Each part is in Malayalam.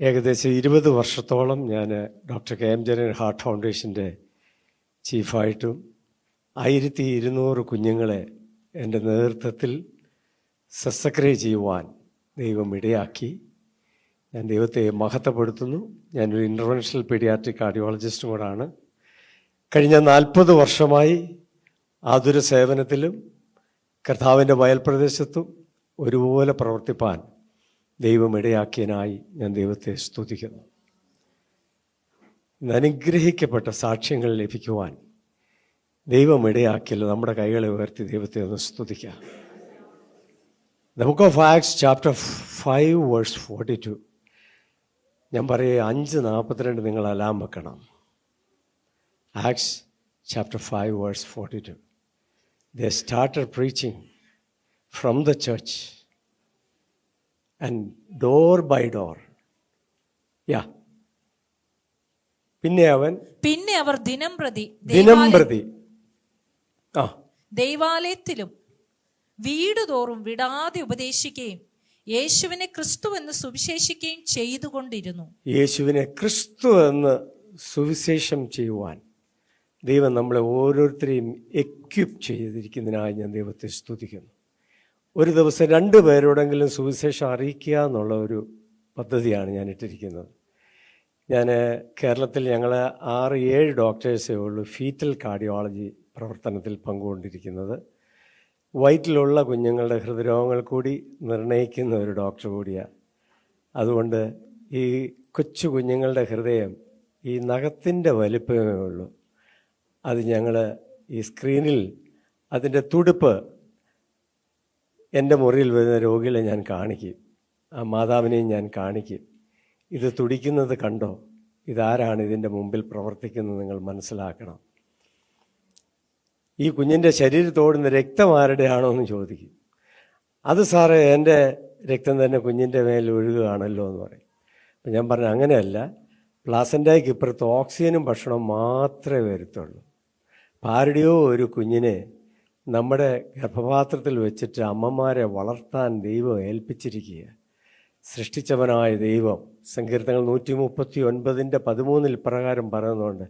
ഏകദേശം 20 വർഷത്തോളം ഞാൻ doctor K M Janam heart ഫൗണ്ടേഷൻ്റെ ചീഫായിട്ടും 1200 കുഞ്ഞുങ്ങളെ എൻ്റെ നേതൃത്വത്തിൽ ശസ്ത്രക്രിയ ചെയ്യുവാൻ ദൈവം ഇടയാക്കി. ഞാൻ ദൈവത്തെ മഹത്വപ്പെടുത്തുന്നു. ഞാനൊരു ഇൻ്റർവെൻഷണൽ പീഡിയാട്രിക് കാർഡിയോളജിസ്റ്റും കൂടാണ്. കഴിഞ്ഞ 40 വർഷമായി ആതുര സേവനത്തിലും കർത്താവിൻ്റെ വയൽപ്രദേശത്തും ഒരുപോലെ പ്രവർത്തിപ്പാൻ ദൈവം ഇടയാക്കിയതിനായി ഞാൻ ദൈവത്തെ സ്തുതിക്കുന്നു. ഇന്ന് അനുഗ്രഹിക്കപ്പെട്ട സാക്ഷ്യങ്ങൾ ലഭിക്കുവാൻ ദൈവം ഇടയാക്കിയല്ലോ. നമ്മുടെ കൈകളെ ഉയർത്തി ദൈവത്തെ ഒന്ന് സ്തുതിക്കാം. The book of Acts chapter 5 verse 42. ഞാൻ പറയുക 5:42 നിങ്ങൾ അലാം വെക്കണം. Acts chapter 5 verse 42. They started preaching from the church and door by door. Yeah. പിന്നെ അവർ ദിനം പ്രതി ദൈവാലയത്തിലും വീടുതോറും വിടാതെ ഉപദേശിക്കുകയും യേശുവിനെ ക്രിസ്തു എന്ന് സുവിശേഷിക്കുകയും ചെയ്തുകൊണ്ടിരുന്നു. യേശുവിനെ ക്രിസ്തു എന്ന് സുവിശേഷം ചെയ്യുവാൻ ദൈവം നമ്മളെ ഓരോരുത്തരെയും എക്വിപ്പ് ചെയ്തിരിക്കുന്നതിനായി ഞാൻ ദൈവത്തെ സ്തുതിക്കുന്നു. ഒരു ദിവസം 2 പേരോടെങ്കിലും സുവിശേഷം അറിയിക്കുക എന്നുള്ള ഒരു പദ്ധതിയാണ് ഞാൻ ഇട്ടിരിക്കുന്നത്. ഞാൻ കേരളത്തിൽ ഞങ്ങൾ 6-7 ഡോക്ടേഴ്സേ ഉള്ളൂ ഫീറ്റൽ കാർഡിയോളജി പ്രവർത്തനത്തിൽ പങ്കുകൊണ്ടിരിക്കുന്നത്. വയറ്റിലുള്ള കുഞ്ഞുങ്ങളുടെ ഹൃദ്രോഗങ്ങൾ കൂടി നിർണ്ണയിക്കുന്ന ഒരു ഡോക്ടർ കൂടിയാണ്. അതുകൊണ്ട് ഈ കൊച്ചു കുഞ്ഞുങ്ങളുടെ ഹൃദയം ഈ നഖത്തിൻ്റെ വലിപ്പമേ ഉള്ളൂ. അത് ഞങ്ങൾ ഈ സ്ക്രീനിൽ അതിൻ്റെ തുടിപ്പ് എൻ്റെ മുറിയിൽ വരുന്ന രോഗികളെ ഞാൻ കാണിക്കും, ആ മാതാവിനെയും ഞാൻ കാണിക്കും. ഇത് തുടിക്കുന്നത് കണ്ടോ, ഇതാരാണ് ഇതിൻ്റെ മുമ്പിൽ പ്രവർത്തിക്കുന്നത് നിങ്ങൾ മനസ്സിലാക്കണം. ഈ കുഞ്ഞിൻ്റെ ശരീരത്തോടുന്ന രക്തം ആരുടെയാണോ എന്ന് ചോദിക്കും. അത് സാറേ എൻ്റെ രക്തം തന്നെ കുഞ്ഞിൻ്റെ മേൽ ഒഴുകുകയാണല്ലോ എന്ന് പറയും. അപ്പം ഞാൻ പറഞ്ഞു അങ്ങനെയല്ല, പ്ലാസൻ്റയ്ക്ക് ഇപ്പുറത്ത് ഓക്സിജനും ഭക്ഷണവും മാത്രമേ വരുത്തുള്ളൂ. ആരുടെയോ ഒരു കുഞ്ഞിനെ നമ്മുടെ ഗർഭപാത്രത്തിൽ വെച്ചിട്ട് അമ്മമാരെ വളർത്താൻ ദൈവം ഏൽപ്പിച്ചിരിക്കുക. സൃഷ്ടിച്ചവനായ ദൈവം സങ്കീർത്തനങ്ങൾ 139:13 പ്രകാരം പറയുന്നുണ്ട്,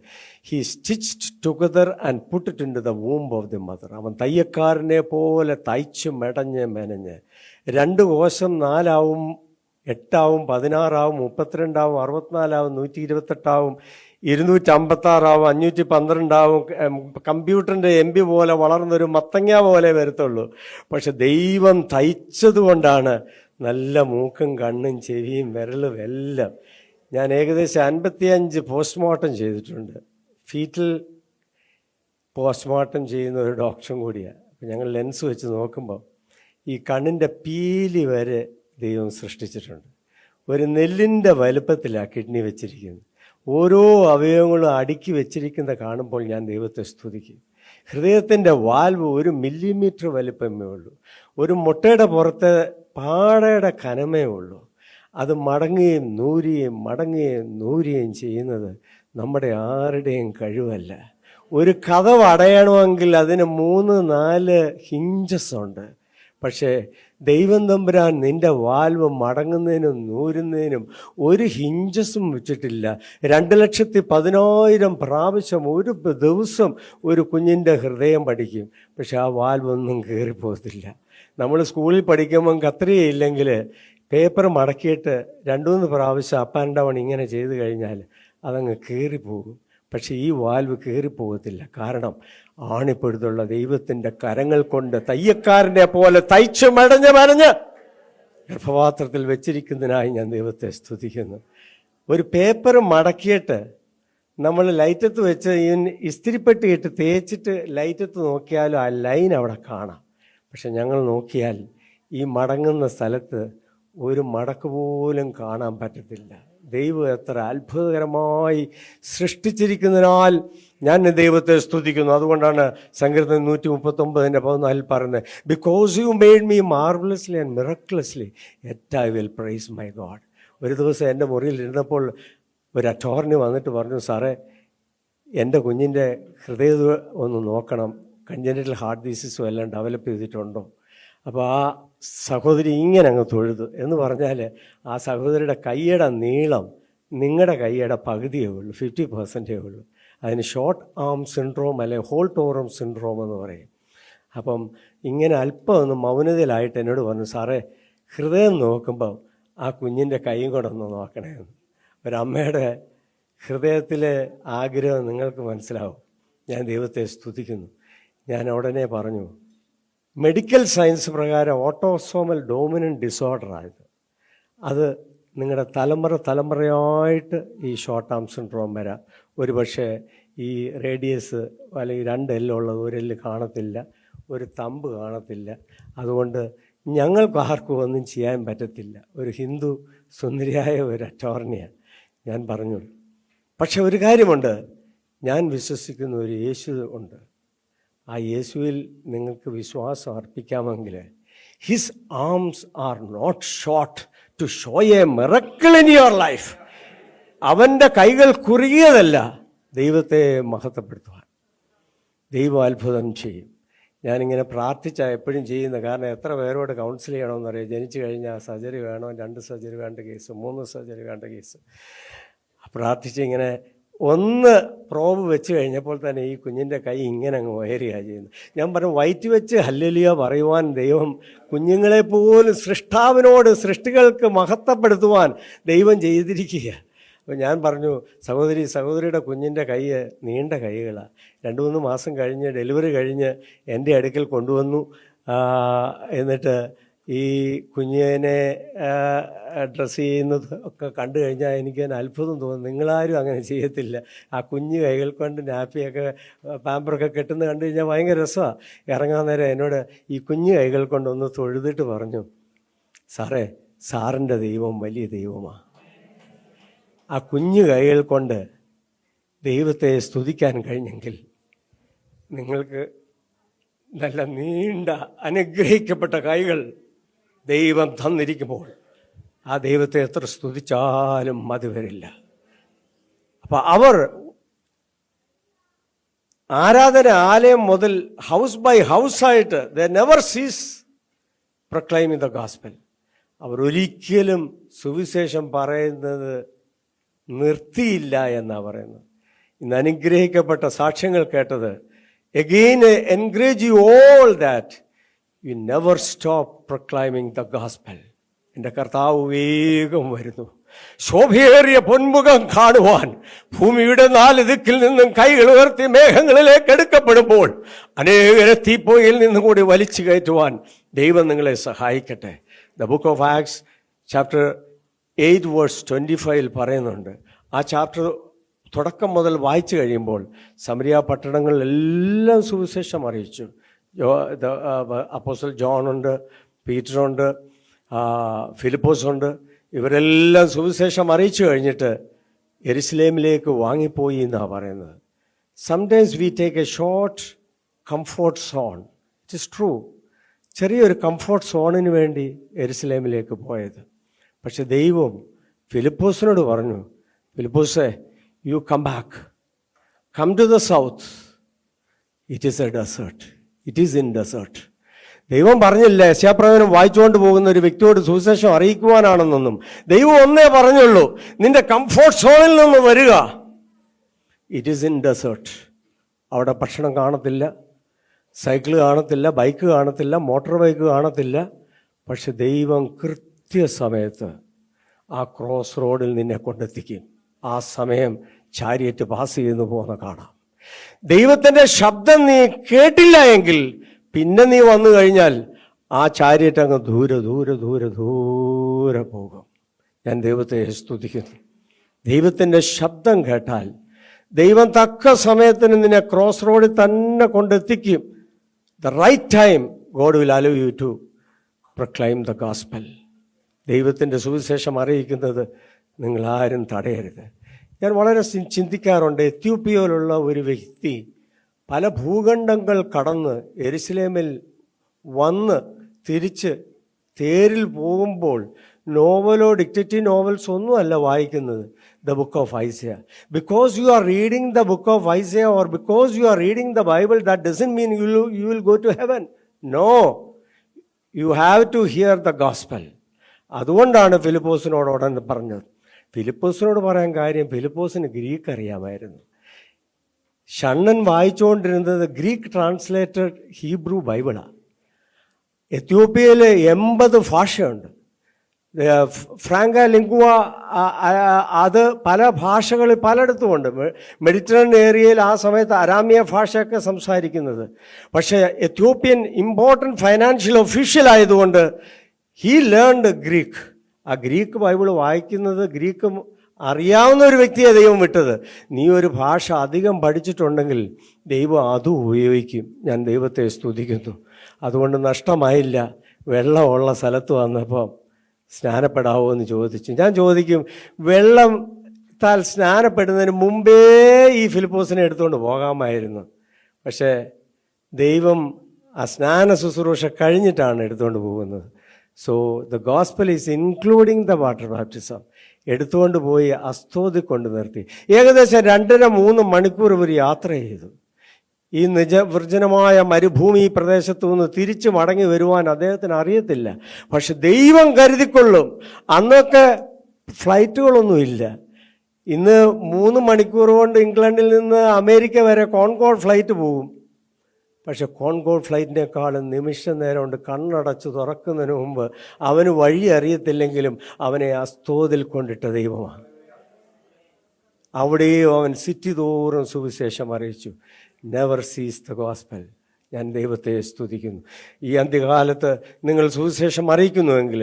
he stitched together and put it into the womb of the mother. അവൻ തയ്യക്കാരനെ പോലെ തയ്ച്ച് മെനഞ്ഞ് 2 കോശം 4 ആവും, 8 ആവും, 16 ആവും, 32 ആവും, 64 ആവും, 128 ആവും, 256 ആവും, 512 ആവും. കമ്പ്യൂട്ടറിൻ്റെ MB പോലെ വളർന്നൊരു മത്തങ്ങ പോലെ വരത്തുള്ളൂ. പക്ഷെ ദൈവം തയ്ച്ചതുകൊണ്ടാണ് നല്ല മൂക്കും കണ്ണും ചെവിയും വിരലും എല്ലാം. ഞാൻ ഏകദേശം 55 പോസ്റ്റ്മോർട്ടം ചെയ്തിട്ടുണ്ട്. ഫീറ്റൽ പോസ്റ്റ്മോർട്ടം ചെയ്യുന്ന ഒരു ഡോക്ടറും കൂടിയാണ്. അപ്പം ഞങ്ങൾ ലെൻസ് വെച്ച് നോക്കുമ്പോൾ ഈ കണ്ണിൻ്റെ പീലി വരെ ദൈവം സൃഷ്ടിച്ചിട്ടുണ്ട്. ഒരു നെല്ലിൻ്റെ വലുപ്പത്തിലാണ് കിഡ്നി വെച്ചിരിക്കുന്നത്. ഓരോ അവയവങ്ങളും അടുക്കി വെച്ചിരിക്കുന്ന കാണുമ്പോൾ ഞാൻ ദൈവത്തെ സ്തുതിക്കും. ഹൃദയത്തിൻ്റെ വാൽവ് 1 മില്ലിമീറ്റർ വലിപ്പമേ ഉള്ളൂ. ഒരു മുട്ടയുടെ പുറത്ത് പാടയുടെ കനമേ ഉള്ളൂ. അത് മടങ്ങുകയും നൂരുകയും ചെയ്യുന്നത് നമ്മുടെ ആരുടെയും കഴിവല്ല. ഒരു കതവ് അടയണമെങ്കിൽ അതിന് 3-4 ഹിഞ്ചസ് ഉണ്ട്. പക്ഷേ ദൈവം തമ്പുരാൻ നിൻ്റെ വാൽവ് മടങ്ങുന്നതിനും നൂരുന്നതിനും 1 ഹിഞ്ചസും വെച്ചിട്ടില്ല. 2,10,000 പ്രാവശ്യം ഒരു ദിവസം ഒരു കുഞ്ഞിൻ്റെ ഹൃദയം പഠിക്കും. പക്ഷെ ആ വാൽവൊന്നും കയറിപ്പോകത്തില്ല. നമ്മൾ സ്കൂളിൽ പഠിക്കുമ്പം കത്രികയില്ലെങ്കിൽ പേപ്പർ മടക്കിയിട്ട് 2-3 പ്രാവശ്യം അപ്പ് ആൻഡ് ഡൗൺ ഇങ്ങനെ ചെയ്ത് കഴിഞ്ഞാൽ അതങ്ങ് കയറിപ്പോകും. പക്ഷേ ഈ വാൽവ് കയറിപ്പോകത്തില്ല. കാരണം ആണിപ്പെടുത്തുള്ള ദൈവത്തിൻ്റെ കരങ്ങൾ കൊണ്ട് തയ്യക്കാരനെ പോലെ തയ്ച്ച് മെനഞ്ഞ് ഗർഭപാത്രത്തിൽ വെച്ചിരിക്കുന്നതിനായി ഞാൻ ദൈവത്തെ സ്തുതിക്കുന്നു. ഒരു പേപ്പർ മടക്കിയിട്ട് നമ്മൾ ലൈറ്റത്ത് വെച്ച് ഇസ്തിരിപ്പെട്ടിയിട്ട് തേച്ചിട്ട് ലൈറ്റത്ത് നോക്കിയാലും ആ ലൈൻ അവിടെ കാണാം. പക്ഷെ ഞങ്ങൾ നോക്കിയാൽ ഈ മടങ്ങുന്ന സ്ഥലത്ത് ഒരു മടക്ക് പോലും കാണാൻ പറ്റത്തില്ല. ദൈവം എത്ര അത്ഭുതകരമായി സൃഷ്ടിച്ചിരിക്കുന്നതിനാൽ ഞാൻ ദൈവത്തെ സ്തുതിക്കുന്നു. അതുകൊണ്ടാണ് സങ്കീർത്തനം 139:14 പറയുന്നത്, because you made me marvellously and miraculously yet I will praise my God. ഒരു ദിവസം എൻ്റെ മുറിയിൽ ഇരുന്നപ്പോൾ ഒരു അറ്റോർണി വന്നിട്ട് പറഞ്ഞു, സാറേ എൻ്റെ കുഞ്ഞിൻ്റെ ഹൃദയം ഒന്ന് നോക്കണം, കൺജനിറ്റൽ ഹാർട്ട് ഡിസീസും എല്ലാം ഡെവലപ്പ് ചെയ്തിട്ടുണ്ടോ. അപ്പോൾ ആ സഹോദരി ഇങ്ങനെ അങ്ങ് തൊഴുതു എന്ന് പറഞ്ഞാൽ ആ സഹോദരിയുടെ കൈയുടെ നീളം നിങ്ങളുടെ കൈയുടെ പകുതിയേ ഉള്ളൂ, 50% ഉള്ളൂ. അതിന് ഷോർട്ട് ആം സിൻഡ്രോം അല്ലെങ്കിൽ ഹോൾട്ട് ഓവർ സിൻഡ്രോം എന്ന് പറയും. അപ്പം ഇങ്ങനെ അല്പം ഒന്ന് മൗനതയിലായിട്ട് എന്നോട് പറഞ്ഞു, സാറേ ഹൃദയം നോക്കുമ്പോൾ ആ കുഞ്ഞിൻ്റെ കൈയും കൂടെ ഒന്ന് നോക്കണേന്ന്. ഒരമ്മയുടെ ഹൃദയത്തിലെ ആഗ്രഹം നിങ്ങൾക്ക് മനസ്സിലാവും. ഞാൻ ദൈവത്തെ സ്തുതിക്കുന്നു. ഞാൻ ഉടനെ പറഞ്ഞു, മെഡിക്കൽ സയൻസ് പ്രകാരം ഓട്ടോസോമൽ ഡോമിനൻ്റ് ഡിസോർഡറായത്. അത് നിങ്ങളുടെ തലമുറയായിട്ട് ഈ ഷോർട്ട് ആം സിൻഡ്രോം വരാം. ഒരു പക്ഷേ ഈ റേഡിയസ് അല്ലെങ്കിൽ 2 എല്ലുള്ളത് 1 എല്ല് കാണത്തില്ല, ഒരു തമ്പ് കാണത്തില്ല. അതുകൊണ്ട് ഞങ്ങൾക്ക് ആർക്കും ഒന്നും ചെയ്യാൻ പറ്റത്തില്ല. ഒരു ഹിന്ദു സുന്ദരിയായ ഒരു അറ്റോർണിയാണ്. ഞാൻ പറഞ്ഞു, പക്ഷെ ഒരു കാര്യമുണ്ട്, ഞാൻ വിശ്വസിക്കുന്ന ഒരു യേശു ഉണ്ട്. ആ യേശുവിൽ നിങ്ങൾക്ക് വിശ്വാസം അർപ്പിക്കാമെങ്കിൽ his arms are not short to show a miracle in your life. അവൻ്റെ കൈകൾ കുറുകിയതല്ല ദൈവത്തെ മഹത്വപ്പെടുത്തുവാൻ. ദൈവം അത്ഭുതം ചെയ്യും. ഞാനിങ്ങനെ പ്രാർത്ഥിച്ചാൽ എപ്പോഴും ചെയ്യുന്നത്. കാരണം എത്ര പേരോട് കൗൺസിൽ ചെയ്യണമെന്നറിയാം. ജനിച്ചു കഴിഞ്ഞാൽ സർജറി വേണോ, 2 സർജറി വേണ്ട കേസ്, 3 സർജറി വേണ്ട കേസ്. പ്രാർത്ഥിച്ചിങ്ങനെ 1 പ്രോബ് വെച്ച് കഴിഞ്ഞപ്പോൾ തന്നെ ഈ കുഞ്ഞിൻ്റെ കൈ ഇങ്ങനെ അങ്ങ് വയറുകയാണ് ചെയ്യുന്നത്. ഞാൻ പറഞ്ഞു, വയറ്റി വെച്ച് ഹല്ലേലൂയ പറയുവാൻ ദൈവം കുഞ്ഞുങ്ങളെപ്പോലും സൃഷ്ടാവിനോട്, സൃഷ്ടികൾക്ക് മഹത്വപ്പെടുത്തുവാൻ ദൈവം ചെയ്തിരിക്കുക. അപ്പോൾ ഞാൻ പറഞ്ഞു, സഹോദരിയുടെ കുഞ്ഞിൻ്റെ കൈ നീണ്ട കൈകളാണ്. 2-3 മാസം കഴിഞ്ഞ് ഡെലിവറി കഴിഞ്ഞ് എൻ്റെ അടുക്കൽ കൊണ്ടുവന്നു. എന്നിട്ട് ഈ കുഞ്ഞിനെ ഡ്രസ്സ് ചെയ്യുന്നത് ഒക്കെ കണ്ടു കഴിഞ്ഞാൽ എനിക്ക് അത്ഭുതം തോന്നുന്നു. നിങ്ങളാരും അങ്ങനെ ചെയ്യത്തില്ല. ആ കുഞ്ഞു കൈകൾ കൊണ്ട് നാപ്പിയൊക്കെ പാമ്പറൊക്കെ കെട്ടുന്നത് കണ്ടു കഴിഞ്ഞാൽ ഭയങ്കര രസമാണ്. ഇറങ്ങാൻ നേരം എന്നോട് ഈ കുഞ്ഞു കൈകൾ കൊണ്ടൊന്ന് തൊഴുതിട്ട് പറഞ്ഞു, സാറേ സാറിൻ്റെ ദൈവം വലിയ ദൈവമാണ്. ആ കുഞ്ഞു കൈകൾ കൊണ്ട് ദൈവത്തെ സ്തുതിക്കാൻ കഴിഞ്ഞെങ്കിൽ നിങ്ങൾക്ക് നല്ല നീണ്ട അനുഗ്രഹിക്കപ്പെട്ട കൈകൾ ദൈവം തന്നിരിക്കുമ്പോൾ ആ ദൈവത്തെ എത്ര സ്തുതിച്ചാലും മതി വരില്ല. അപ്പം അവർ ആരാധന ആലയം മുതൽ ഹൗസ് ബൈ ഹൗസായിട്ട് ദേ നെവർ സീസ് പ്രൊക്ലൈമിംഗ് ദ ഗോസ്പൽ. അവർ ഒരിക്കലും സുവിശേഷം പറയുന്നത് നിർത്തിയില്ല എന്നാണ് പറയുന്നത്. ഇന്ന് അനുഗ്രഹിക്കപ്പെട്ട സാക്ഷ്യങ്ങൾ കേട്ടത്, again I encourage you all that you never stop proclaiming the gospel. എൻ്റെ കർത്താവ് വേഗം വരുന്നു. ശോഭയേറിയ പൊന്മുഖം കാണുവാൻ ഭൂമിയുടെ 4 ദിക്കിൽ നിന്നും കൈകൾ ഉയർത്തി മേഘങ്ങളിലേക്ക് എടുക്കപ്പെടുമ്പോൾ അനേകരെ തീപ്പൊയിൽ നിന്നും കൂടി വലിച്ചു കയറ്റുവാൻ ദൈവം നിങ്ങളെ സഹായിക്കട്ടെ. The book of Acts chapter 8 verse 25 പറയുന്നുണ്ട്. ആ ചാപ്റ്റർ തുടക്കം മുതൽ വായിച്ചു കഴിയുമ്പോൾ സമരിയ പട്ടണങ്ങളിലെല്ലാം സുവിശേഷം അറിയിച്ചു. അപ്പോസ്റ്റൽ ജോൺ ഉണ്ട്, പീറ്ററുണ്ട്, ഫിലിപ്പോസ് ഉണ്ട്. ഇവരെല്ലാം സുവിശേഷം അറിയിച്ചു കഴിഞ്ഞിട്ട് യെരുശലേമിലേക്ക് വാങ്ങിപ്പോയി എന്നാണ് പറയുന്നത്. Sometimes we take A short comfort zone. It is true. ചെറിയൊരു കംഫോർട്ട് സോണിന് വേണ്ടി യെരുശലേമിലേക്ക് പോയത്. പക്ഷെ ദൈവം ഫിലിപ്പോസിനോട് പറഞ്ഞു, ഫിലിപ്പോസേ, you come back, come to the south, it is a desert, it is in desert. ദൈവം പറഞ്ഞില്ല യെശയ്യാപ്രവചനം വായിച്ചുകൊണ്ട് പോകുന്ന ഒരു വ്യക്തിയോട് സുവിശേഷം അറിയിക്കുവാനാണെന്നൊന്നും. ദൈവം ഒന്നേ പറഞ്ഞുള്ളൂ, നിന്റെ കംഫോർട്ട് സോണിൽ നിന്ന് വരിക. It is in desert. അവിടെ ഭക്ഷണം കാണത്തില്ല, സൈക്കിൾ കാണത്തില്ല, ബൈക്ക് കാണത്തില്ല, മോട്ടോർ ബൈക്ക് കാണത്തില്ല. പക്ഷെ ദൈവം കൃത്യസമയത്ത് ആ ക്രോസ് റോഡിൽ നിന്നെ കൊണ്ടെത്തിക്കും. ആ സമയം ചാരിയറ്റ് പാസ് ചെയ്യുന്നു പോകുന്ന കാണാം. ദൈവത്തിൻ്റെ ശബ്ദം നീ കേട്ടില്ല എങ്കിൽ പിന്നെ നീ വന്നു കഴിഞ്ഞാൽ ആ ചാരിയറ്റ് അങ്ങ് ദൂരെ ദൂരെ ദൂരെ ദൂരെ പോകും. ഞാൻ ദൈവത്തെ സ്തുതിക്കുന്നു. ദൈവത്തിൻ്റെ ശബ്ദം കേട്ടാൽ ദൈവം തക്ക സമയത്തിന് നിന്നെ ക്രോസ് റോഡിൽ തന്നെ കൊണ്ടെത്തിക്കും. The right time God will allow you to proclaim the gospel. ദൈവത്തിൻ്റെ സുവിശേഷം അറിയിക്കുന്നത് നിങ്ങളാരും തടയരുത്. ഞാൻ വളരെ ചിന്തിക്കാറുണ്ട്. എത്യോപ്യയിലുള്ള ഒരു വ്യക്തി പല ഭൂഖണ്ഡങ്ങൾ കടന്ന് യെരുശലേമിൽ വന്ന് തിരിച്ച് തേരിൽ പോകുമ്പോൾ നോവലോ ഡിക്റ്റേറ്റീവ് നോവൽസ് ഒന്നുമല്ല വായിക്കുന്നത്, the book of Isaiah. Because you are reading the book of Isaiah or because you are reading the Bible, that doesn't mean you will go to heaven. No, you have to hear the gospel. അതുകൊണ്ടാണ് ഫിലിപ്പോസിനോട് ഉടനെ പറഞ്ഞത്. ഫിലിപ്പോസിനോട് പറയാൻ കാര്യം, ഫിലിപ്പോസിന് ഗ്രീക്ക് അറിയാമായിരുന്നു. ഷണ്ണൻ വായിച്ചുകൊണ്ടിരുന്നത് ഗ്രീക്ക് ട്രാൻസ്ലേറ്റഡ് ഹീബ്രു ബൈബിളാണ്. എത്യോപ്യയിൽ 80 ഭാഷയുണ്ട്. ഫ്രാങ്ക ലിംഗ്വ അത് പല ഭാഷകളിൽ പലയിടത്തുമുണ്ട്. മെഡിറ്ററേനിയൻ ഏരിയയിൽ ആ സമയത്ത് അരാമിയ ഭാഷയൊക്കെ സംസാരിക്കുന്നത്. പക്ഷേ എത്യോപ്യൻ ഇമ്പോർട്ടൻറ്റ് ഫൈനാൻഷ്യൽ ഒഫീഷ്യൽ ആയതുകൊണ്ട് ഹീ ലേൺഡ് ഗ്രീക്ക്. ആ ഗ്രീക്ക് ബൈബിൾ വായിക്കുന്നത്, ഗ്രീക്ക് അറിയാവുന്ന ഒരു വ്യക്തിയെ ദൈവം വിട്ടത്. നീ ഒരു ഭാഷ അധികം പഠിച്ചിട്ടുണ്ടെങ്കിൽ ദൈവം അതും ഉപയോഗിക്കും. ഞാൻ ദൈവത്തെ സ്തുതിക്കുന്നു. അതുകൊണ്ട് നഷ്ടമായില്ല. വെള്ളമുള്ള സ്ഥലത്ത് വന്നപ്പോൾ സ്നാനപ്പെടാവോ എന്ന് ചോദിച്ചു. ഞാൻ ചോദിക്കും, വെള്ളത്താൽ സ്നാനപ്പെടുന്നതിന് മുമ്പേ ഈ ഫിലിപ്പോസിനെ എടുത്തുകൊണ്ട് പോകാമായിരുന്നു. പക്ഷേ ദൈവം ആ സ്നാന ശുശ്രൂഷ കഴിഞ്ഞിട്ടാണ് എടുത്തുകൊണ്ട് പോകുന്നത്. So the gospel is including the water baptism. എടുത്തുകൊണ്ട് പോയി അസ്തോദിൽ കൊണ്ട് നിർത്തി. ഏകദേശം 2.5-3 മണിക്കൂർ ഒരു യാത്ര ചെയ്തു. ഈ നിർജ്ജനമായ മരുഭൂമി പ്രദേശത്തു നിന്ന് തിരിച്ചു മടങ്ങി വരുവാൻ അദ്ദേഹത്തിന് അറിയത്തില്ല. പക്ഷെ ദൈവം കരുതിക്കൊള്ളും. അന്നൊക്കെ ഫ്ലൈറ്റുകളൊന്നുമില്ല. ഇന്ന് 3 മണിക്കൂർ കൊണ്ട് ഇംഗ്ലണ്ടിൽ നിന്ന് അമേരിക്ക വരെ കോൺകോർഡ് ഫ്ലൈറ്റ് പോകും. പക്ഷെ കോൺകോർഡ് ഫ്ലൈറ്റിനേക്കാളും നിമിഷ നേരം കൊണ്ട് കണ്ണടച്ച് തുറക്കുന്നതിന് മുമ്പ് അവന് വഴി അറിയത്തില്ലെങ്കിലും അവനെ അസ്തോദിൽ കൊണ്ടിട്ട ദൈവമാണ്. അവിടെയും അവൻ സിറ്റി തോറും സുവിശേഷം അറിയിച്ചു. നെവർ സീസ് ദ ഗോസ്പൽ. ഞാൻ ദൈവത്തെ സ്തുതിക്കുന്നു. ഈ അന്ത്യകാലത്ത് നിങ്ങൾ സുവിശേഷം അറിയിക്കുന്നുവെങ്കിൽ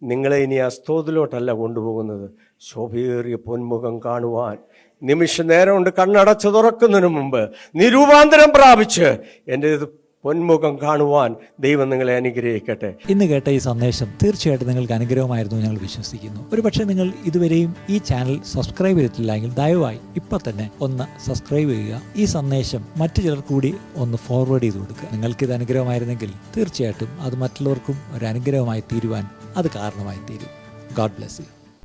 നിങ്ങളെ ഇനി അസ്തോദിലോട്ടല്ല കൊണ്ടുപോകുന്നത്, ശോഭയേറിയ പൊന്മുഖം കാണുവാൻ നിമിഷ നേരം കൊണ്ട് കണ്ണടച്ച് തുറക്കുന്നതിന് മുമ്പ് നിരൂപാന്തരം പ്രാപിച്ച് എൻ്റെ പൊന്മുഖം കാണുവാൻ ദൈവം നിങ്ങളെ അനുഗ്രഹിക്കട്ടെ. ഇന്ന് കേട്ട ഈ സന്ദേശം തീർച്ചയായിട്ടും നിങ്ങൾക്ക് അനുഗ്രഹമായിരുന്നു ഞങ്ങൾ വിശ്വസിക്കുന്നു. ഒരുപക്ഷെ നിങ്ങൾ ഇതുവരെയും ഈ ചാനൽ സബ്സ്ക്രൈബ് ചെയ്തിട്ടില്ല എങ്കിൽ ദയവായി ഇപ്പം തന്നെ ഒന്ന് സബ്സ്ക്രൈബ് ചെയ്യുക. ഈ സന്ദേശം മറ്റു ചിലർ കൂടി ഒന്ന് ഫോർവേഡ് ചെയ്ത് കൊടുക്കുക. നിങ്ങൾക്കിത് അനുഗ്രഹമായിരുന്നെങ്കിൽ തീർച്ചയായിട്ടും അത് മറ്റുള്ളവർക്കും ഒരു അനുഗ്രഹമായി തീരുവാൻ അത് കാരണമായി തീരും. God bless you.